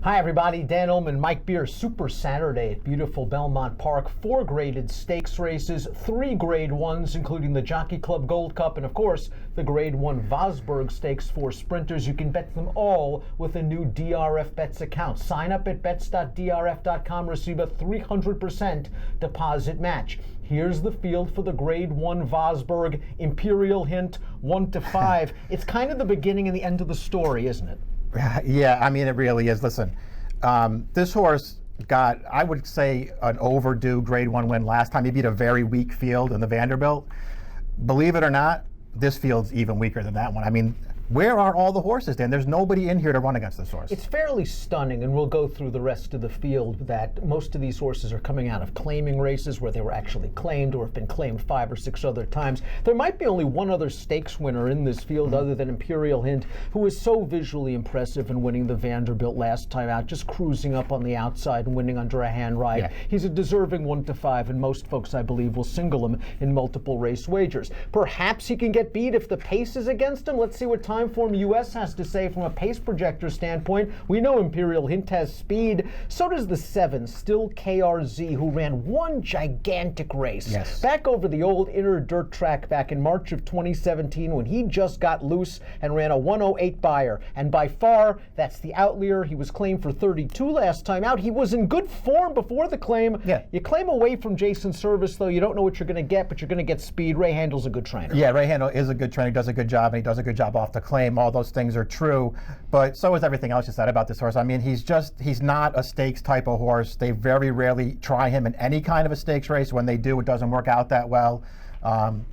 Hi everybody, Dan Illman, Mike Beer, Super Saturday at beautiful Belmont Park. 4 graded stakes races, 3 grade 1s, including the Jockey Club Gold Cup, and of course, the grade 1 Vosburgh Stakes for sprinters. You can bet them all with a new DRF Bets account. Sign up at bets.drf.com, receive a 300% deposit match. Here's the field for the grade 1 Vosburgh. Imperial Hint, 1 to 5. It's kind of the beginning and the end of the story, isn't it? Yeah, I mean, it really is. Listen, this horse got, I would say, an overdue grade 1 win last time. He beat a very weak field in the Vanderbilt. Believe it or not, this field's even weaker than that one. I mean, where are all the horses, Dan? There's nobody in here to run against this horse. It's fairly stunning, and we'll go through the rest of the field, that most of these horses are coming out of claiming races where they were actually claimed or have been claimed 5 or 6 other times. There might be only one other stakes winner in this field other than Imperial Hint, who was so visually impressive in winning the Vanderbilt last time out, just cruising up on the outside and winning under a hand ride. Yeah. He's a deserving 1 to 5, and most folks, I believe, will single him in multiple race wagers. Perhaps he can get beat if the pace is against him. Let's see what Timeform US has to say from a pace projector standpoint. We know Imperial Hint has speed. So does the 7, Still KRZ, who ran one gigantic race back over the old inner dirt track back in March of 2017 when he just got loose and ran a 108 buyer. And by far, that's the outlier. He was claimed for 32 last time out. He was in good form before the claim. Yeah. You claim away from Jason Service, though, you don't know what you're going to get, but you're going to get speed. Ray Handel's a good trainer. Yeah, Ray Handel is a good trainer. He does a good job, and he does a good job off the claim. All those things are true, but so is everything else you said about this horse. I mean, he's not a stakes type of horse. They very rarely try him in any kind of a stakes race. When they do, it doesn't work out that well.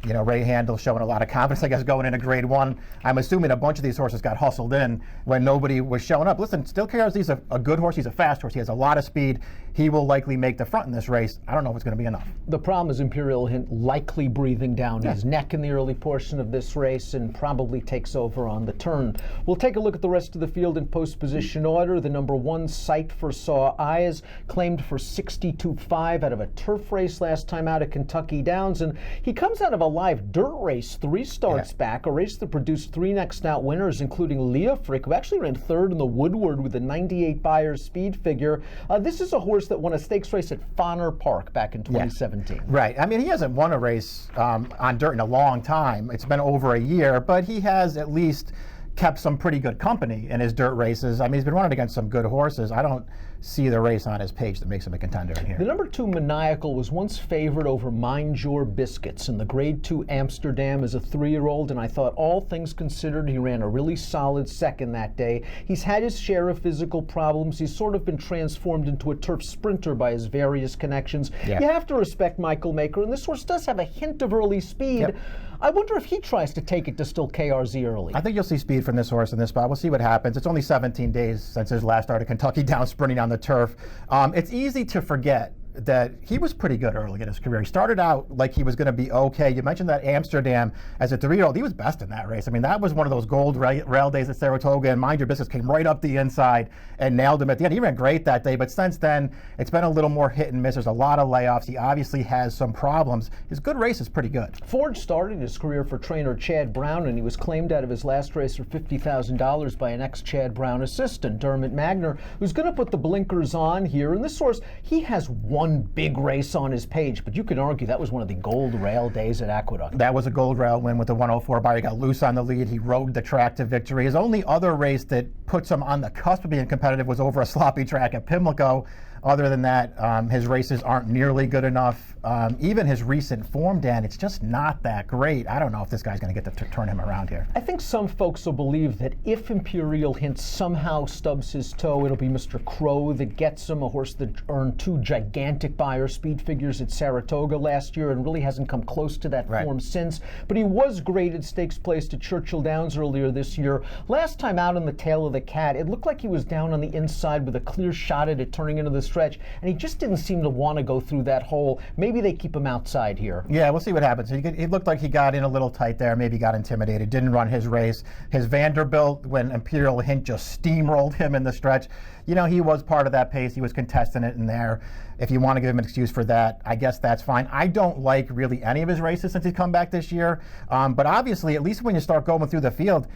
Ray Handel showing a lot of confidence, I guess, going into grade 1. I'm assuming a bunch of these horses got hustled in when nobody was showing up. Listen, Still KRZ's a good horse. He's a fast horse. He has a lot of speed. He will likely make the front in this race. I don't know if it's going to be enough. The problem is Imperial Hint likely breathing down his neck in the early portion of this race and probably takes over on the turn. We'll take a look at the rest of the field in post position order. The number 1, Sight for Saw Eyes, claimed for 62.5 out of a turf race last time out at Kentucky Downs, and he comes out of a live dirt race 3 starts back, a race that produced 3 next out winners, including Leah Frick, who actually ran 3rd in the Woodward with a 98 buyer speed figure. This is a horse that won a stakes race at Fonner Park back in 2017. Right. I mean, he hasn't won a race on dirt in a long time. It's been over a year, but he has at least kept some pretty good company in his dirt races. I mean, he's been running against some good horses. I don't see the race on his page that makes him a contender in here. The number 2, Maniacal, was once favored over Mind Your Biscuits in the grade 2 Amsterdam as a 3-year-old, and I thought, all things considered, he ran a really solid second that day. He's had his share of physical problems. He's sort of been transformed into a turf sprinter by his various connections. You have to respect Michael Maker, and this horse does have a hint of early speed. I wonder if he tries to take it to Still KRZ early. I think you'll see speed from this horse in this spot. We'll see what happens. It's only 17 days since his last start at Kentucky Downs sprinting on the turf. It's easy to forget that he was pretty good early in his career. He started out like he was going to be okay. You mentioned that Amsterdam as a 3-year-old. He was best in that race. I mean, that was one of those gold rail days at Saratoga, and Mind Your Biscuits came right up the inside and nailed him at the end. He ran great that day, but since then, it's been a little more hit and miss. There's a lot of layoffs. He obviously has some problems. His good race is pretty good. Ford started his career for trainer Chad Brown, and he was claimed out of his last race for $50,000 by an ex-Chad Brown assistant, Dermot Magner, who's going to put the blinkers on here. And this horse, he has one big race on his page, but you could argue that was one of the gold rail days at Aqueduct. That was a gold rail win with the 104 buyer. He got loose on the lead. He rode the track to victory. His only other race that puts him on the cusp of being competitive was over a sloppy track at Pimlico. Other than that, his races aren't nearly good enough. Even his recent form, Dan, it's just not that great. I don't know if this guy's going to get to turn him around here. I think some folks will believe that if Imperial Hint somehow stubs his toe, it'll be Mr. Crow that gets him, a horse that earned 2 gigantic buyer speed figures at Saratoga last year and really hasn't come close to that form since. But he was graded stakes placed at Churchill Downs earlier this year. Last time out on the tail of the cat, it looked like he was down on the inside with a clear shot at it turning into the stretch, and he just didn't seem to want to go through that hole. Maybe they keep him outside here. Yeah, we'll see what happens. It looked like he got in a little tight there, maybe got intimidated, didn't run his race. His Vanderbilt, when Imperial Hint just steamrolled him in the stretch, you know, he was part of that pace. He was contesting it in there. If you want to give him an excuse for that, I guess that's fine. I don't like really any of his races since he's come back this year. But obviously, at least when you start going through the field,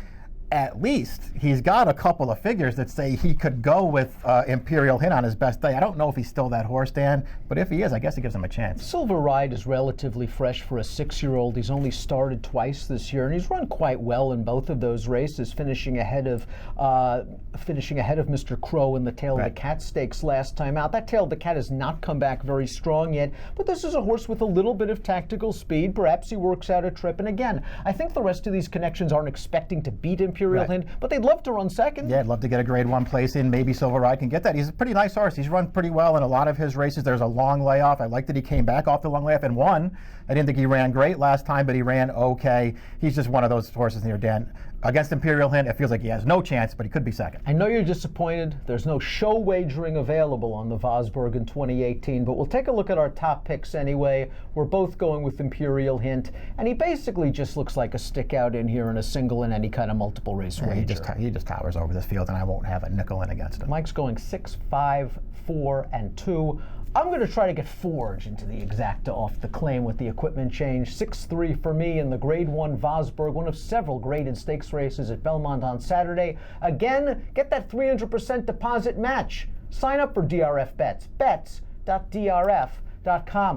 at least he's got a couple of figures that say he could go with Imperial Hint on his best day. I don't know if he's still that horse, Dan, but if he is, I guess it gives him a chance. Silver Ride is relatively fresh for a 6-year-old. He's only started twice this year, and he's run quite well in both of those races, finishing ahead of Mr. Crow in the Tail of the Cat Stakes last time out. That Tail of the Cat has not come back very strong yet, but this is a horse with a little bit of tactical speed. Perhaps he works out a trip, and again, I think the rest of these connections aren't expecting to beat Imperial Hint, but they'd love to run second. Yeah, I'd love to get a grade 1 place in. Maybe Silver Ride can get that. He's a pretty nice horse. He's run pretty well in a lot of his races. There's a long layoff. I like that he came back off the long layoff and won. I didn't think he ran great last time, but he ran okay. He's just one of those horses near Dan. Against Imperial Hint, it feels like he has no chance, but he could be second. I know you're disappointed. There's no show wagering available on the Vosburgh in 2018, but we'll take a look at our top picks anyway. We're both going with Imperial Hint, and he basically just looks like a stick out in here in a single in any kind of multiple race wager. He just towers over this field, and I won't have a nickel in against him. Mike's going 6, 5, 4, and 2. I'm going to try to get Forge into the exacta off the claim with the equipment change. 6-3 for me in the Grade 1 Vosburgh, one of several graded stakes races at Belmont on Saturday. Again, get that 300% deposit match. Sign up for DRF Bets, bets.drf.com.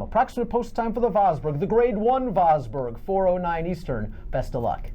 Approximate post time for the Vosburgh, the Grade 1 Vosburgh, 4:09 Eastern. Best of luck.